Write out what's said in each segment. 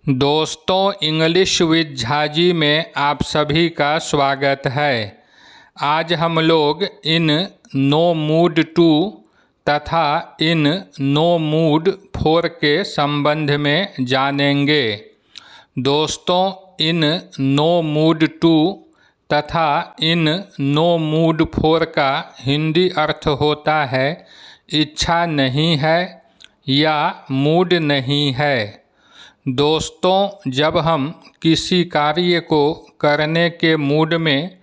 दोस्तों, English with Jhaji में आप सभी का स्वागत है। आज हम लोग इन नो मूड टू तथा इन नो मूड फोर के संबंध में जानेंगे। दोस्तों, इन नो मूड टू तथा इन नो मूड फोर का हिंदी अर्थ होता है इच्छा नहीं है या मूड नहीं है। दोस्तों, जब हम किसी कार्य को करने के मूड में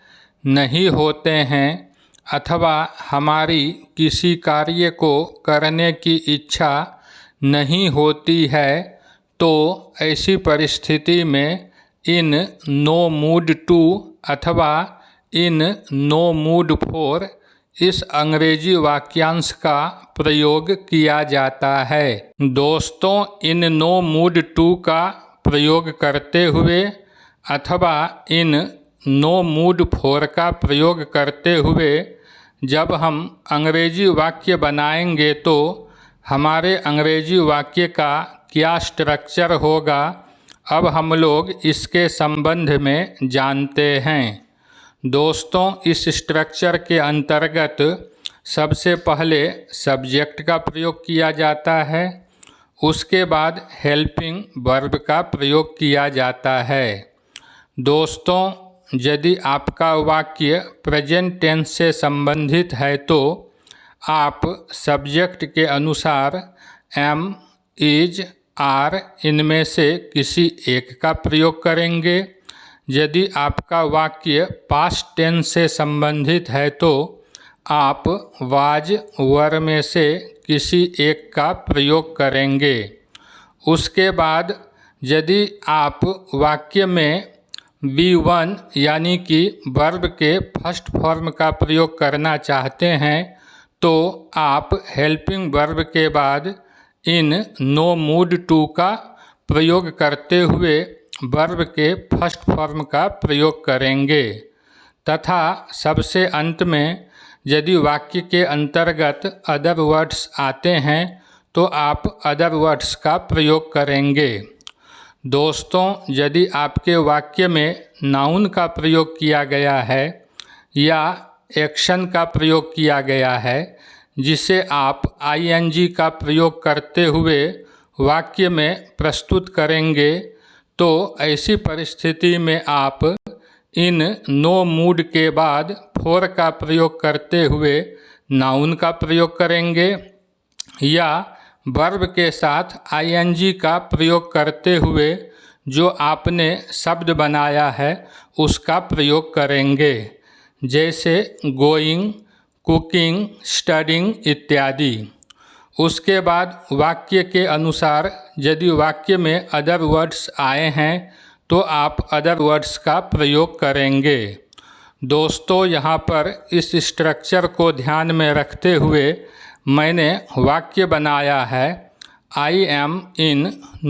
नहीं होते हैं अथवा हमारी किसी कार्य को करने की इच्छा नहीं होती है तो ऐसी परिस्थिति में इन नो मूड टू अथवा इन नो मूड फोर इस अंग्रेजी वाक्यांश का प्रयोग किया जाता है। दोस्तों, इन नो मूड टू का प्रयोग करते हुए अथवा इन नो मूड फोर का प्रयोग करते हुए जब हम अंग्रेजी वाक्य बनाएंगे तो हमारे अंग्रेजी वाक्य का क्या स्ट्रक्चर होगा, अब हम लोग इसके संबंध में जानते हैं। दोस्तों, इस स्ट्रक्चर के अंतर्गत सबसे पहले सब्जेक्ट का प्रयोग किया जाता है, उसके बाद हेल्पिंग वर्ब का प्रयोग किया जाता है। दोस्तों, यदि आपका वाक्य प्रेजेंट टेंस से संबंधित है तो आप सब्जेक्ट के अनुसार एम, इज, आर इनमें से किसी एक का प्रयोग करेंगे। यदि आपका वाक्य पास्ट टेंस से संबंधित है तो आप वाज, वर में से किसी एक का प्रयोग करेंगे। उसके बाद यदि आप वाक्य में V1 यानी कि वर्ब के फर्स्ट फॉर्म का प्रयोग करना चाहते हैं तो आप हेल्पिंग वर्ब के बाद इन नो मूड टू का प्रयोग करते हुए वर्ब के फर्स्ट फॉर्म का प्रयोग करेंगे तथा सबसे अंत में यदि वाक्य के अंतर्गत अदर वर्ड्स आते हैं तो आप अदर वर्ड्स का प्रयोग करेंगे। दोस्तों, यदि आपके वाक्य में नाउन का प्रयोग किया गया है या एक्शन का प्रयोग किया गया है जिसे आप ING का प्रयोग करते हुए वाक्य में प्रस्तुत करेंगे तो ऐसी परिस्थिति में आप इन नो मूड के बाद फोर का प्रयोग करते हुए नाउन का प्रयोग करेंगे या वर्ब के साथ ING का प्रयोग करते हुए जो आपने शब्द बनाया है उसका प्रयोग करेंगे, जैसे गोइंग, कुकिंग, स्टडिंग इत्यादि। उसके बाद वाक्य के अनुसार यदि वाक्य में अदर वर्ड्स आए हैं तो आप अदर वर्ड्स का प्रयोग करेंगे। दोस्तों, यहाँ पर इस स्ट्रक्चर को ध्यान में रखते हुए मैंने वाक्य बनाया है I am in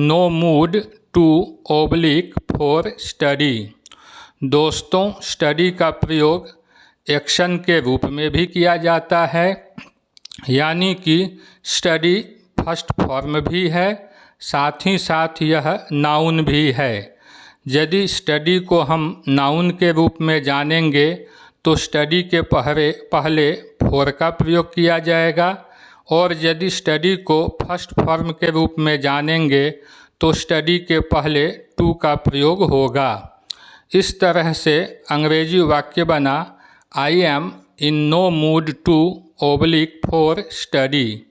no mood to / study. दोस्तों, स्टडी का प्रयोग एक्शन के रूप में भी किया जाता है, यानी कि स्टडी फर्स्ट फॉर्म भी है, साथ ही साथ यह नाउन भी है। यदि स्टडी को हम नाउन के रूप में जानेंगे तो स्टडी के पहले फोर का प्रयोग किया जाएगा और यदि स्टडी को फर्स्ट फॉर्म के रूप में जानेंगे तो स्टडी के पहले टू का प्रयोग होगा। इस तरह से अंग्रेजी वाक्य बना I am in no mood to / study,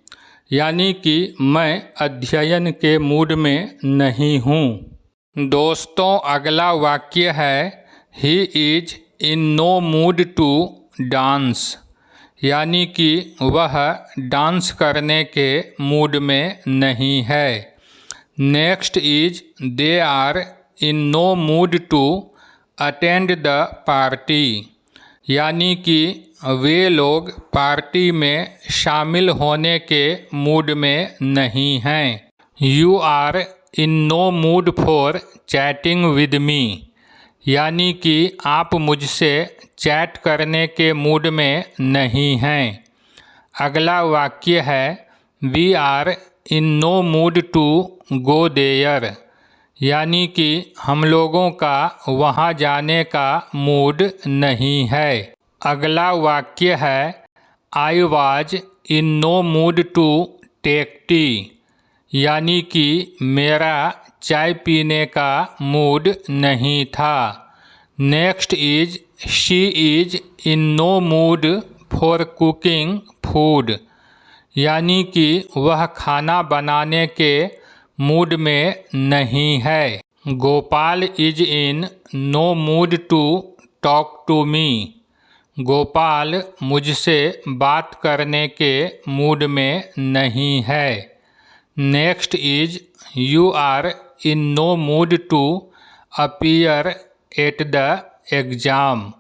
यानी कि मैं अध्ययन के मूड में नहीं हूँ। दोस्तों, अगला वाक्य है he is in no mood to dance, यानी कि वह डांस करने के मूड में नहीं है। Next is they are in no mood to attend the party, यानी कि वे लोग पार्टी में शामिल होने के मूड में नहीं हैं। You are in no mood for chatting with me, यानी कि आप मुझसे चैट करने के मूड में नहीं हैं। अगला वाक्य है we are in no mood to go there, यानी कि हम लोगों का वहाँ जाने का मूड नहीं है। अगला वाक्य है I was in no mood to take tea, यानी कि मेरा चाय पीने का मूड नहीं था। Next is she is in no mood for cooking food, यानी कि वह खाना बनाने के मूड में नहीं है। Gopal is in no mood to talk to me, Gopal मुझसे बात करने के मूड में नहीं है। Next is you are in no mood to appear at the exam,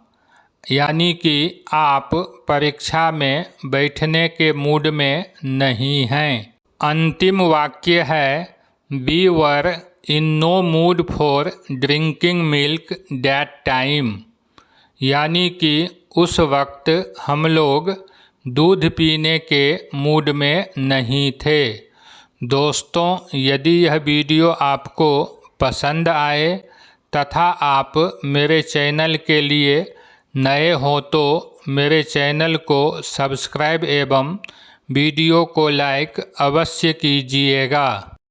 यानी कि आप परीक्षा में बैठने के मूड में नहीं हैं। अंतिम वाक्य है we were in no mood for drinking milk that time, यानी कि उस वक्त हम लोग दूध पीने के मूड में नहीं थे। दोस्तों, यदि यह वीडियो आपको पसंद आए तथा आप मेरे चैनल के लिए नए हो तो मेरे चैनल को सब्सक्राइब एवं वीडियो को लाइक अवश्य कीजिएगा।